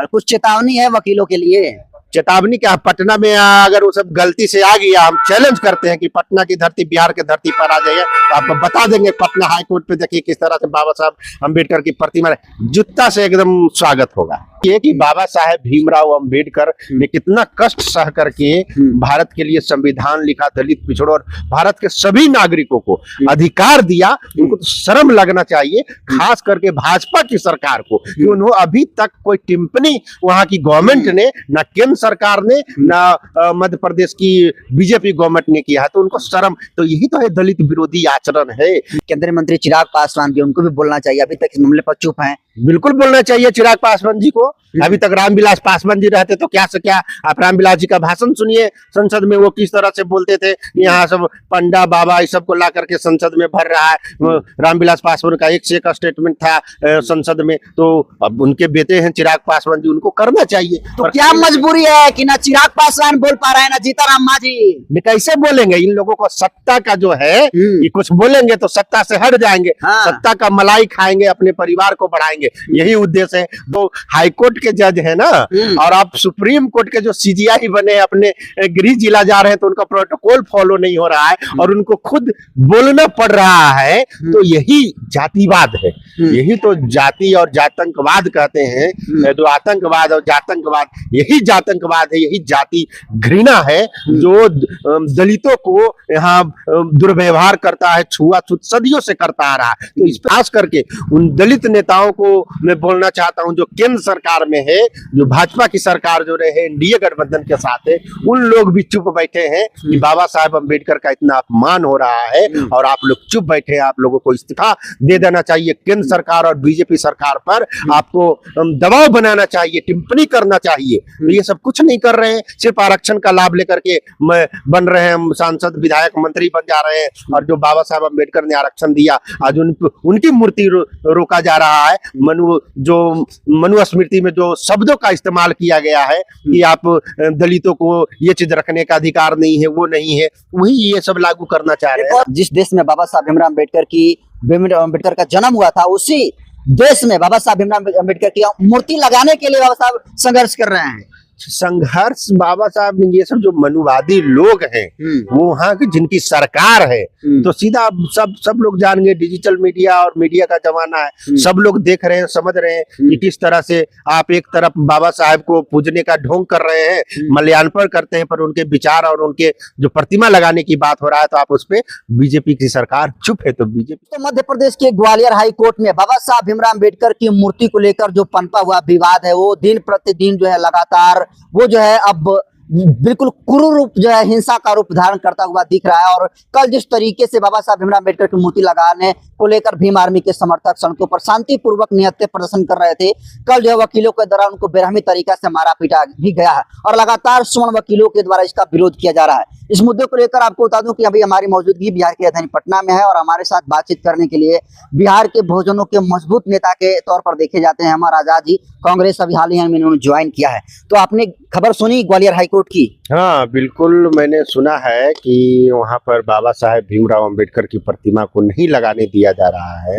कुछ चेतावनी है वकीलों के लिए? चेतावनी क्या, पटना में अगर वो सब गलती से आ गया, हम चैलेंज करते हैं कि पटना की धरती बिहार की धरती पर आ जाइए तो आपको बता देंगे। पटना हाई कोर्ट पे देखिए किस तरह से बाबा साहब अम्बेडकर की प्रतिमा जूता से एकदम स्वागत होगा। ये कि बाबा साहेब भीमराव अम्बेडकर ने कितना कष्ट सह करके भारत के लिए संविधान लिखा, दलित पिछड़ों और भारत के सभी नागरिकों को अधिकार दिया। उनको तो शर्म लगना चाहिए, खास करके भाजपा की सरकार को, कि उन्होंने अभी तक कोई टिप्पणी वहां की गवर्नमेंट ने, न केंद्र सरकार ने, न मध्य प्रदेश की बीजेपी गवर्नमेंट ने किया है, तो उनको शर्म। तो यही तो है दलित विरोधी आचरण है। केंद्रीय मंत्री चिराग पासवान भी, उनको भी बोलना चाहिए, अभी तक इस मामले पर चुप हैं। बिल्कुल बोलना चाहिए चिराग पासवान जी को। अभी तक रामविलास पासवान जी रहते तो क्या से क्या, आप रामविलास जी का भाषण सुनिए संसद में, वो किस तरह से बोलते थे। यहाँ सब पंडा बाबा इस सब को ला करके संसद में भर रहा है। रामविलास पासवान का एक से एक स्टेटमेंट था संसद में, तो अब उनके बेटे हैं चिराग पासवान जी, उनको करना चाहिए। तो क्या मजबूरी है कि ना चिराग पासवान बोल पा रहे हैं, ना जीताराम मांझी? कैसे बोलेंगे? इन लोगों को सत्ता का जो है, ये कुछ बोलेंगे तो सत्ता से हट जाएंगे। सत्ता का मलाई खाएंगे, अपने परिवार को बढ़ाएंगे, यही उद्देश्य है। तो हाईकोर्ट के जज है ना, और आप सुप्रीम कोर्ट के जो सीजीआई बने अपने गृह जिला जा रहे हैं, तो उनका प्रोटोकॉल फॉलो नहीं हो रहा है और उनको खुद बोलना पड़ रहा है। तो यही जातिवाद है, यही तो जाति और जातंकवाद कहते हैं। जो आतंकवाद और जातंकवाद, यही जातंकवाद है, यही जाति घृणा है जो दलितों को यहाँ दुर्व्यवहार करता है, छुआछूत सदियों से करता आ रहा है। तो इस खास करके उन दलित नेताओं को मैं बोलना चाहता हूं जो केंद्र सरकार में है, जो भाजपा की सरकार जो रहे एनडीए गठबंधन के साथ है, उन लोग भी चुप बैठे हैं कि बाबा साहेब अम्बेडकर का इतना अपमान हो रहा है और आप लोग चुप बैठे हैं। आप लोगों को इस्तीफा दे देना चाहिए। केंद्र सरकार और बीजेपी सरकार पर आपको दबाव बनाना चाहिए, टिप्पणी करना चाहिए। तो ये सब कुछ नहीं कर रहे हैं, सिर्फ आरक्षण का लाभ लेकर के बन रहे हैं, सांसद विधायक मंत्री बन जा रहे हैं। और जो बाबा साहेब अम्बेडकर ने आरक्षण दिया, आज उनकी मूर्ति रोका जा रहा है। मनु स्मृति में जो शब्दों का इस्तेमाल किया गया है कि आप दलितों को ये चीज रखने का अधिकार नहीं है, वो नहीं है, वही ये सब लागू करना चाह रहे हैं। जिस देश में बाबा साहब भीमराव अम्बेडकर का जन्म हुआ था, उसी देश में बाबा साहब भीमराव अम्बेडकर की मूर्ति लगाने के लिए बाबा साहब संघर्ष कर रहे हैं। संघर्ष बाबा साहब, ये सब जो मनुवादी लोग हैं, वो वहाँ की जिनकी सरकार है, तो सीधा सब लोग जान गए। डिजिटल मीडिया और मीडिया का जमाना है, सब लोग देख रहे हैं, समझ रहे हैं कि किस तरह से आप एक तरफ बाबा साहब को पूजने का ढोंग कर रहे हैं, मल्यार्पण करते हैं, पर उनके विचार और उनके जो प्रतिमा लगाने की बात हो रहा है, तो आप उस पर बीजेपी की सरकार चुप है। तो बीजेपी तो मध्य प्रदेश के ग्वालियर हाई कोर्ट में बाबा साहब भीमराव अम्बेडकर की मूर्ति को लेकर जो पनपा हुआ विवाद है, वो दिन प्रतिदिन जो है लगातार वो जो है अब बिल्कुल क्रूर रूप जो है, हिंसा का रूप धारण करता हुआ दिख रहा है। और कल जिस तरीके से बाबा साहब भीमराव अम्बेडकर की मूर्ति लगाने को लेकर भीम आर्मी के समर्थक सड़कों पर शांतिपूर्वक निहत्थे प्रदर्शन कर रहे थे, कल जो है वकीलों के द्वारा उनको बेरहमी तरीका से मारा पीटा भी गया है और लगातार स्वर्ण वकीलों के द्वारा इसका विरोध किया जा रहा है। इस मुद्दे को लेकर आपको बता दूं कि अभी हमारी मौजूदगी बिहार की राजधानी पटना में है और हमारे साथ बातचीत करने के लिए बिहार के बहुजनों के मजबूत नेता के तौर पर देखे जाते हैं हमारा आजाद जी। कांग्रेस अभी हाल ही में इन्होंने ज्वाइन किया है। तो आपने खबर सुनी ग्वालियर हाईकोर्ट की? हाँ बिल्कुल, मैंने सुना है कि वहाँ पर बाबा साहेब भीमराव अम्बेडकर की प्रतिमा को नहीं लगाने दिया जा रहा है।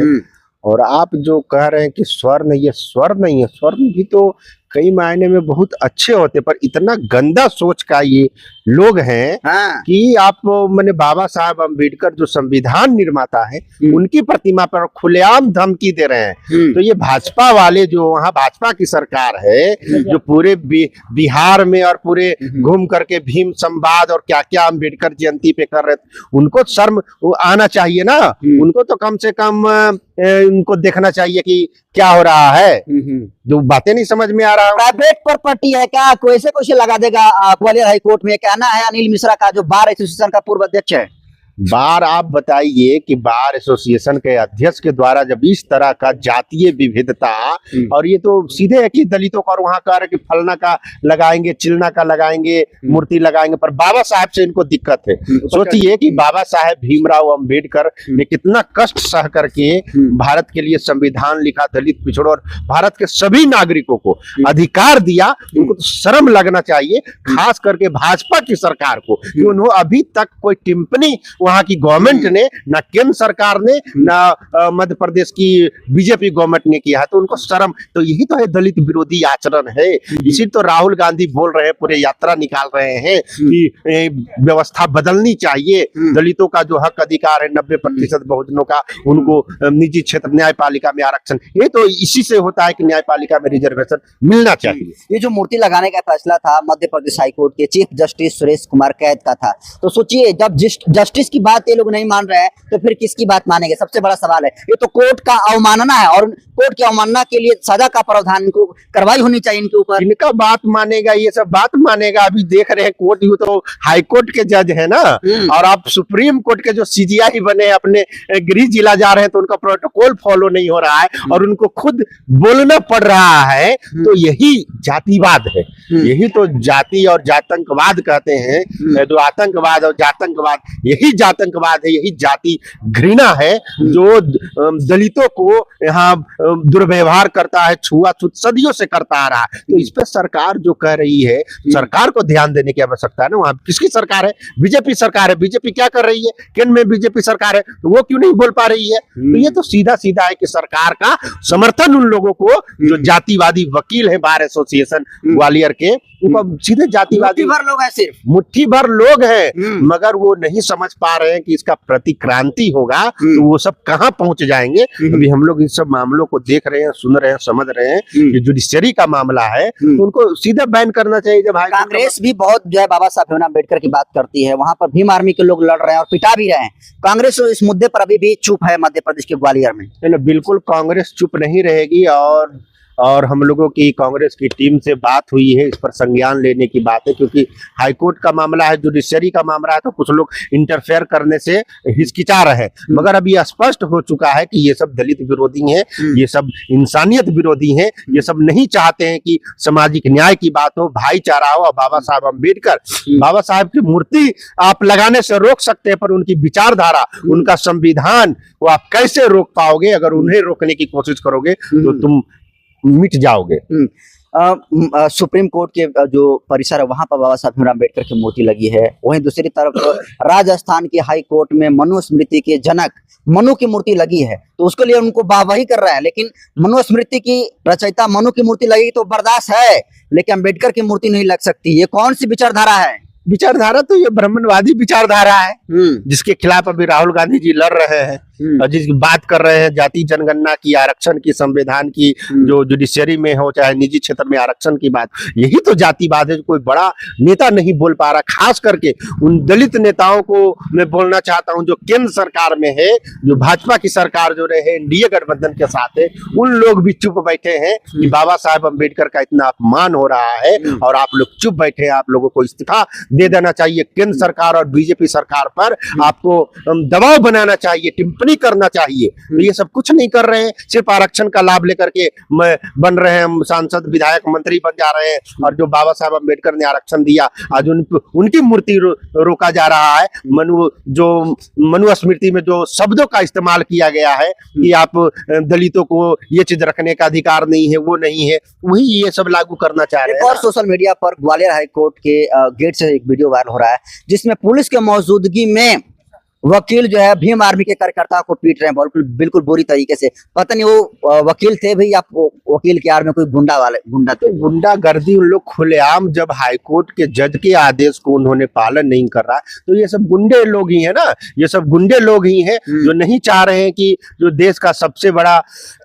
और आप जो कह रहे हैं कि स्वर्ण, ये स्वर्ण नहीं है, स्वर्ण भी तो कई मायने में बहुत अच्छे होते, पर इतना गंदा सोच का ये लोग हैं कि आप मैंने बाबा साहब अम्बेडकर जो संविधान निर्माता है, उनकी प्रतिमा पर खुलेआम धमकी दे रहे हैं। तो ये भाजपा वाले, जो वहाँ भाजपा की सरकार है, जो पूरे बिहार में और पूरे घूम करके भीम संवाद और क्या क्या अम्बेडकर जयंती पे कर रहे थे, उनको शर्म आना चाहिए ना। उनको तो कम से कम उनको देखना चाहिए कि क्या हो रहा है, जो बातें नहीं समझ में आ रहा। प्राइवेट प्रॉपर्टी है क्या, कैसे लगा देगा ग्वालियर हाई कोर्ट में? कहना है अनिल मिश्रा का, जो बार एसोसिएशन का पूर्व अध्यक्ष है। बार, आप बताइए कि बार एसोसिएशन के अध्यक्ष के द्वारा जब इस तरह का जातीय विविधता, और ये तो सीधे है कि दलितों का, और वहां कह रहे कि फलना का लगाएंगे, चिलना का लगाएंगे, मूर्ति लगाएंगे, पर बाबा साहब से इनको दिक्कत है। सोचिए कि बाबा साहेब भीमराव अम्बेडकर ने कितना कष्ट सह करके भारत के लिए संविधान लिखा, दलित पिछड़ों और भारत के सभी नागरिकों को अधिकार दिया। उनको तो शर्म लगना चाहिए, खास करके भाजपा की सरकार को, कि उन्होंने अभी तक कोई टिप्पणी वहां की गवर्नमेंट ने, ना केंद्र सरकार ने, ना मध्य प्रदेश की बीजेपी गवर्नमेंट ने किया है, तो उनको शर्म। तो यही तो है दलित विरोधी आचरण है। इसी तो राहुल गांधी बोल रहे हैं, पूरे यात्रा निकाल रहे हैं कि व्यवस्था बदलनी चाहिए, दलितों का जो हक अधिकार है 90% बहुजनों का, उनको निजी क्षेत्र न्यायपालिका में आरक्षण, ये तो इसी से होता है कि न्यायपालिका में रिजर्वेशन मिलना चाहिए। ये जो मूर्ति लगाने का फैसला था मध्य प्रदेश हाईकोर्ट के चीफ जस्टिस सुरेश कुमार कैद का था, तो सोचिए जब जस्टिस की बात ये लोग नहीं मान रहे हैं तो फिर किसकी बात मानेंगे? सबसे बड़ा सवाल है। ये तो कोर्ट का अवमानना है और कोर्ट की अवमानना के लिए सजा का प्रावधान इनको कार्रवाई होनी चाहिए इनके ऊपर। इनका बात मानेगा, ये सब बात मानेगा? अभी देख रहे हैं कोर्ट, यू तो हाई कोर्ट के जज है ना, और आप सुप्रीम कोर्ट के जो सीजीआई बने अपने गृह जिला जा रहे हैं, तो उनका प्रोटोकॉल फॉलो नहीं हो रहा है और उनको खुद बोलना पड़ रहा है। तो यही जातिवाद है, यही तो जाति और जातंकवाद कहते हैं। जो आतंकवाद और जातंकवाद, यही जातंकवाद है, यही जाति घृणा है जो दलितों को यहाँ दुर्व्यवहार करता है, छुआछूत सदियों से करता आ रहा है। तो इस पे सरकार जो कह रही है, सरकार को ध्यान देने की आवश्यकता है ना। वहां किसकी सरकार है? बीजेपी सरकार है। बीजेपी क्या कर रही है? केंद्र में बीजेपी सरकार है, तो वो क्यों नहीं बोल पा रही है? तो ये तो सीधा सीधा है कि सरकार का समर्थन उन लोगों को, जो जातिवादी वकील है बार एसोसिएशन ग्वालियर के, उनको सीधे जातिवादी मुट्ठी भर लोग हैं, सिर्फ मुट्ठी भर लोग हैं, मगर वो नहीं समझ पा रहे हैं कि इसका प्रतिक्रांति होगा तो वो सब कहां पहुंच जाएंगे। अभी हम लोग इन सब मामलों को देख रहे हैं, सुन रहे हैं, समझ रहे हैं कि जुडिशरी का मामला है, तो उनको सीधा बैन करना चाहिए। जब कांग्रेस भी बहुत जो है बाबा साहब भीमराव अम्बेडकर की बात करती है, वहां पर भीम आर्मी के लोग लड़ रहे हैं और पिटा भी रहे हैं। कांग्रेस इस मुद्दे पर अभी भी चुप है मध्य प्रदेश के ग्वालियर में। बिल्कुल कांग्रेस चुप नहीं रहेगी, और हम लोगों की कांग्रेस की टीम से बात हुई है, इस पर संज्ञान लेने की बात है, क्योंकि हाईकोर्ट का मामला है, जुडिशरी का मामला है, तो कुछ लोग इंटरफेयर करने से हिचकिचा रहे हैं। मगर अभी स्पष्ट हो चुका है कि ये सब दलित विरोधी हैं, ये सब इंसानियत विरोधी हैं, ये सब नहीं चाहते हैं कि सामाजिक न्याय की बात हो, भाईचारा हो। और बाबा साहब अम्बेडकर, बाबा साहब की मूर्ति आप लगाने से रोक सकते हैं, पर उनकी विचारधारा, उनका संविधान, वो आप कैसे रोक पाओगे? अगर उन्हें रोकने की कोशिश करोगे तो तुम मिट जाओगे। सुप्रीम कोर्ट के जो परिसर है वहां पर बाबा साहब भीमराव अम्बेडकर की मूर्ति लगी है। वहीं दूसरी तरफ राजस्थान के हाई कोर्ट में मनुस्मृति के जनक मनु की मूर्ति लगी है, तो उसके लिए उनको वाहवाही कर रहा है। लेकिन मनुस्मृति की रचयिता मनु की मूर्ति लगेगी तो बर्दाश्त है, लेकिन अम्बेडकर की मूर्ति नहीं लग सकती। ये कौन सी विचारधारा है? विचारधारा तो ये ब्राह्मणवादी विचारधारा है, जिसके खिलाफ अभी राहुल गांधी जी लड़ रहे हैं और जिसकी बात कर रहे हैं जाति जनगणना की, आरक्षण की, संविधान की, जो जुडिशरी में हो चाहे निजी क्षेत्र में आरक्षण की बात। यही तो जातिवाद है, कोई बड़ा नेता नहीं बोल पा रहा। खास करके उन दलित नेताओं को मैं बोलना चाहता हूं जो केंद्र सरकार में है, जो भाजपा की सरकार जो रहे एनडीए गठबंधन के साथ है, उन लोग भी चुप बैठे हैं कि बाबा साहब अम्बेडकर का इतना अपमान हो रहा है और आप लोग चुप बैठे हैं। आप लोगों को इस्तीफा दे देना चाहिए केंद्र सरकार और बीजेपी सरकार पर, आपको दबाव बनाना चाहिए, टिप्पणी करना चाहिए। तो ये सब कुछ नहीं कर रहे हैं, सिर्फ आरक्षण का लाभ लेकर के बन रहे हैं, सांसद विधायक मंत्री बन जा रहे हैं। और जो बाबा साहब अम्बेडकर ने आरक्षण दिया, आज उनकी मूर्ति रोका जा रहा है। मनुस्मृति में जो शब्दों का इस्तेमाल किया गया है कि आप दलितों को ये चीज रखने का अधिकार नहीं है, वो नहीं है, वही ये सब लागू करना चाह रहे हैं। और सोशल मीडिया पर ग्वालियर हाई कोर्ट के गेट से एक वीडियो वायरल हो रहा है, जिसमें पुलिस के मौजूदगी में वकील जो है भीम आर्मी के कार्यकर्ता को पीट रहे हैं बिल्कुल बुरी तरीके से। पता नहीं वो वकील थे भी या वकील के आड़ में कोई गुंडा थे। गुंडागर्दी उन लोग खुलेआम, जब हाईकोर्ट के जज के आदेश को उन्होंने पालन नहीं कर रहा, तो ये सब गुंडे लोग ही है ना, ये सब गुंडे लोग ही हैं जो नहीं चाह रहे हैं कि जो देश का सबसे बड़ा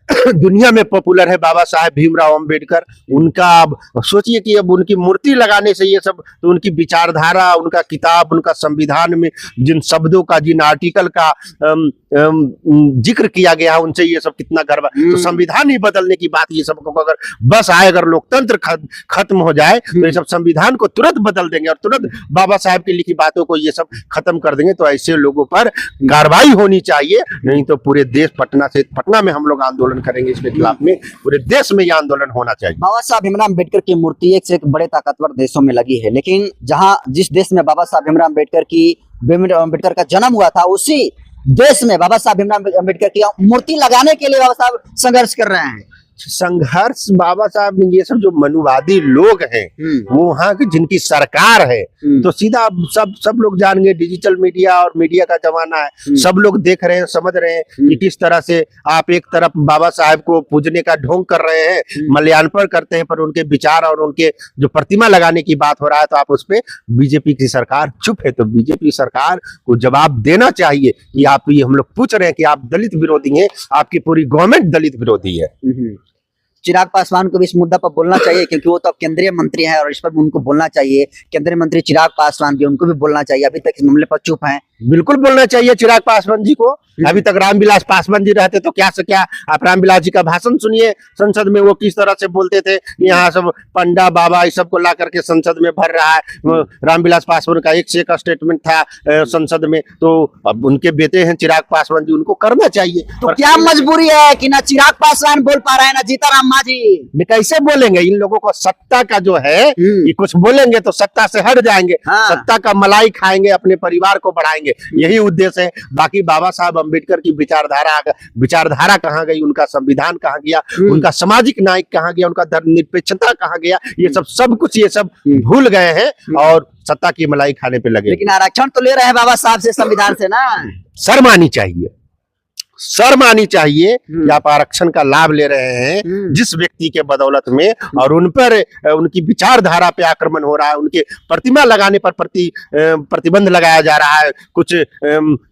दुनिया में पॉपुलर है बाबा साहब भीमराव अम्बेडकर, उनका अब सोचिए कि अब उनकी मूर्ति लगाने से ये सब, तो उनकी विचारधारा, उनका किताब, उनका संविधान में जिन शब्दों का, जिन आर्टिकल का जिक्र किया गया, उनसे ये सब कितना गर्व। तो संविधान ही बदलने की बात, ये सब को अगर बस आए, अगर लोकतंत्र खत्म हो जाए तो ये सब संविधान को तुरंत बदल देंगे और तुरंत बाबा साहब की लिखी बातों को ये सब खत्म कर देंगे। तो ऐसे लोगों पर कार्रवाई होनी चाहिए, नहीं तो पूरे देश, पटना में हम लोग आंदोलन करेंगे इसके खिलाफ में, पूरे देश में यह आंदोलन होना चाहिए। बाबा साहब भीमराव अम्बेडकर की मूर्ति एक से एक बड़े ताकतवर देशों में लगी है, लेकिन जिस देश में बाबा साहब भीमराव अम्बेडकर का जन्म हुआ था, उसी देश में बाबा साहब भीमराव अम्बेडकर की मूर्ति लगाने के लिए बाबा साहब संघर्ष कर रहे हैं। संघर्ष बाबा साहब ने, ये सब जो मनुवादी लोग हैं वो वहाँ की जिनकी सरकार है, तो सीधा सब लोग जान गए, डिजिटल मीडिया और मीडिया का जमाना है, सब लोग देख रहे हैं, समझ रहे हैं कि किस तरह से आप एक तरफ बाबा साहब को पूजने का ढोंग कर रहे हैं, मल्यार्पण करते हैं, पर उनके विचार और उनके जो प्रतिमा लगाने की बात हो रहा है तो आप उस पे बीजेपी की सरकार चुप है। तो बीजेपी सरकार को जवाब देना चाहिए कि आप, ये हम लोग पूछ रहे हैं कि आप दलित विरोधी हैं, आपकी पूरी गवर्नमेंट दलित विरोधी है। चिराग पासवान को भी इस मुद्दा पर बोलना चाहिए, क्योंकि वो तो अब केंद्रीय मंत्री हैं और इस पर भी उनको बोलना चाहिए। केंद्रीय मंत्री चिराग पासवान भी, उनको भी बोलना चाहिए, अभी तक इस मामले पर चुप हैं। बिल्कुल बोलना चाहिए चिराग पासवान जी को। अभी तक रामविलास पासवान जी रहते तो क्या से क्या, आप रामविलास जी का भाषण सुनिए संसद में, वो किस तरह से बोलते थे। यहाँ सब पंडा बाबा इस सब को ला करके संसद में भर रहा है। रामविलास पासवान का एक से एक स्टेटमेंट था संसद में, तो अब उनके बेटे हैं चिराग पासवान जी, उनको करना चाहिए। तो क्या मजबूरी है कि ना चिराग पासवान बोल पा रहे हैं ना जीताराम मांझी? कैसे बोलेंगे? इन लोगों को सत्ता का जो है, ये कुछ बोलेंगे तो सत्ता से हट जाएंगे। सत्ता का मलाई खाएंगे, अपने परिवार को बढ़ाएंगे, यही उद्देश्य है। बाकी बाबा साहब अम्बेडकर की विचारधारा कहाँ गई, उनका संविधान कहाँ गया, उनका सामाजिक न्याय कहाँ गया, उनका धर्मनिरपेक्षता कहाँ गया, ये सब कुछ ये सब भूल गए हैं और सत्ता की मलाई खाने पे लगे। लेकिन आरक्षण तो ले रहे हैं बाबा साहब से, संविधान से ना। शर्म आनी चाहिए, शर्म आनी चाहिए कि आप आरक्षण का लाभ ले रहे हैं जिस व्यक्ति के बदौलत में, और उन पर उनकी विचारधारा पे आक्रमण हो रहा है, उनके प्रतिमा लगाने पर प्रतिबंध लगाया जा रहा है कुछ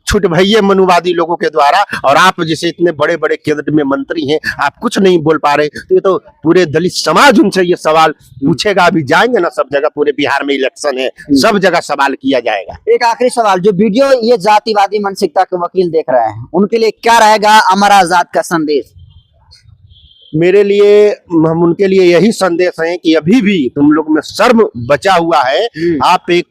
छुट भैये मनुवादी लोगों के द्वारा। और आप जैसे इतने बड़े बड़े केंद्र में मंत्री हैं, आप कुछ नहीं बोल पा रहे, तो ये तो पूरे दलित समाज उनसे ये सवाल पूछेगा। अभी जाएंगे ना सब जगह, पूरे बिहार में इलेक्शन है, सब जगह सवाल किया जाएगा। एक आखिरी सवाल, जो वीडियो ये जातिवादी मानसिकता के वकील देख रहे हैं, उनके लिए क्या रहेगा अमर आजाद का संदेश? मेरे लिए, हम उनके लिए यही संदेश है कि अभी भी तुम लोग में शर्म बचा हुआ है। आप एक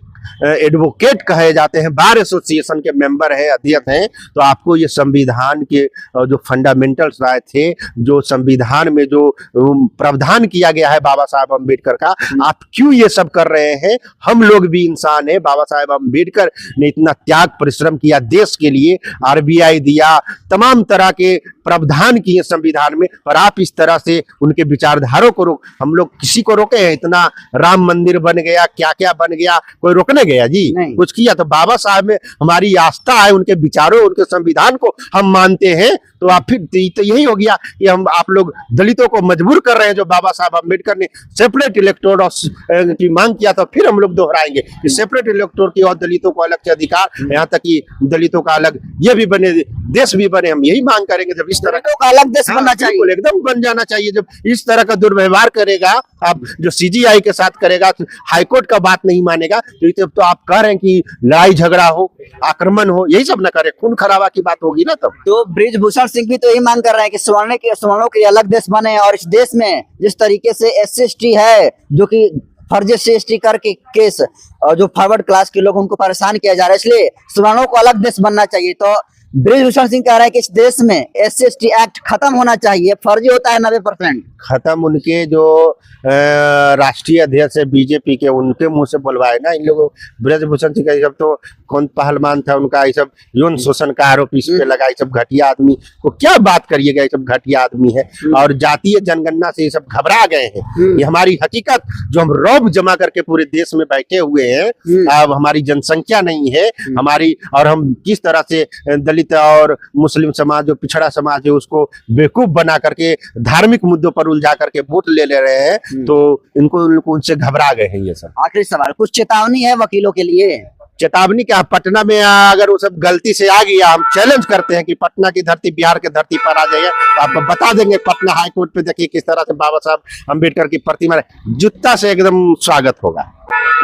एडवोकेट कहे जाते हैं, बार एसोसिएशन के मेंबर है, अध्यक्ष हैं, तो आपको ये संविधान के जो फंडामेंटल्स राय थे, जो संविधान में जो प्रावधान किया गया है बाबा साहब अम्बेडकर का, आप क्यों ये सब कर रहे हैं? हम लोग भी इंसान है। बाबा साहब अम्बेडकर ने इतना त्याग परिश्रम किया देश के लिए, आरबीआई दिया, तमाम तरह के प्रावधान किए संविधान में, और आप इस तरह से उनके विचारधारों को हम लोग किसी को रोके हैं? इतना राम मंदिर बन गया, क्या क्या बन गया, कोई रोकने गया जी? कुछ किया? तो बाबा साहब में हमारी आस्था है, उनके विचारों, उनके संविधान को हम मानते हैं। तो आप फिर तो यही हो गया कि हम आप लोग दलितों को मजबूर कर रहे हैं। जो बाबा साहब अम्बेडकर ने सेपरेट इलेक्टोर की मांग किया, तो फिर हम लोग दोहराएंगे कि सेपरेट इलेक्टोर की और दलितों को अलग से अधिकार, यहाँ तक कि दलितों का अलग ये भी बने, देश भी बने। हम यही मांग करेंगे। जब इस तरह का अलग देश बनना चाहिए, एकदम बन जाना चाहिए। जब इस तरह का दुर्व्यवहार करेगा, आप जो सीजीआई के साथ करेगा, हाईकोर्ट का बात नहीं मानेगा, तो आप कह रहे हैं कि लड़ाई झगड़ा हो, आक्रमण हो, यही सब ना करे, खून खराबा की बात होगी ना। तब तो बृजभूषण सिंह भी तो यही मांग कर रहे हैं कि सवर्णों के अलग देश बने, और इस देश में जिस तरीके से SC/ST है, जो कि फर्जी SC/ST करके केस, और जो फॉरवर्ड क्लास के लोग, उनको परेशान किया जा रहा है, इसलिए सवर्णों को अलग देश बनना चाहिए। तो बृजभूषण सिंह कह रहे हैं कि इस देश में SC/ST एक्ट खत्म होना चाहिए, फर्जी होता है 90%। खत्म उनके जो राष्ट्रीय अध्यक्ष है बीजेपी के, उनके मुंह से बुलवाए ना इन लोगों। बृजभूषण सिंह का सब तो कौन पहलवान था उनका, ये सब यौन शोषण का आरोप इस पे लगा। ये सब घटिया आदमी को क्या बात करिएगा, ये सब घटिया आदमी है। और जातीय जनगणना से ये सब घबरा गए हैं। ये हमारी हकीकत जो हम रौब जमा करके पूरे देश में बैठे हुए हैं, अब हमारी जनसंख्या नहीं है हमारी, और हम किस तरह से दलित और मुस्लिम समाज, जो पिछड़ा समाज है, उसको बेवकूफ बना करके धार्मिक मुद्दों पर उलझा करके वोट ले रहे हैं। तो इनको उनसे घबरा गए हैं ये सब। आखिरी सवाल, कुछ चेतावनी है वकीलों के लिए? चेतावनी क्या, पटना में अगर वो सब गलती से आ गया, हम चैलेंज करते हैं कि पटना की धरती बिहार की धरती पर आ जाइए, तो आपको बता देंगे पटना हाई कोर्ट पे देखिए किस तरह से बाबा साहब अम्बेडकर की प्रतिमा जूता से एकदम स्वागत होगा।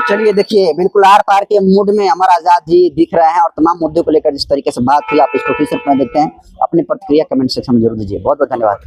चलिए देखिए, बिल्कुल आर पार के मूड में अमर आजाद जी दिख रहे हैं, और तमाम मुद्दों को लेकर जिस तरीके से बात हुई, आप इसको फिर से देखते हैं। अपनी प्रतिक्रिया कमेंट सेक्शन में जरूर दीजिए। बहुत बहुत धन्यवाद।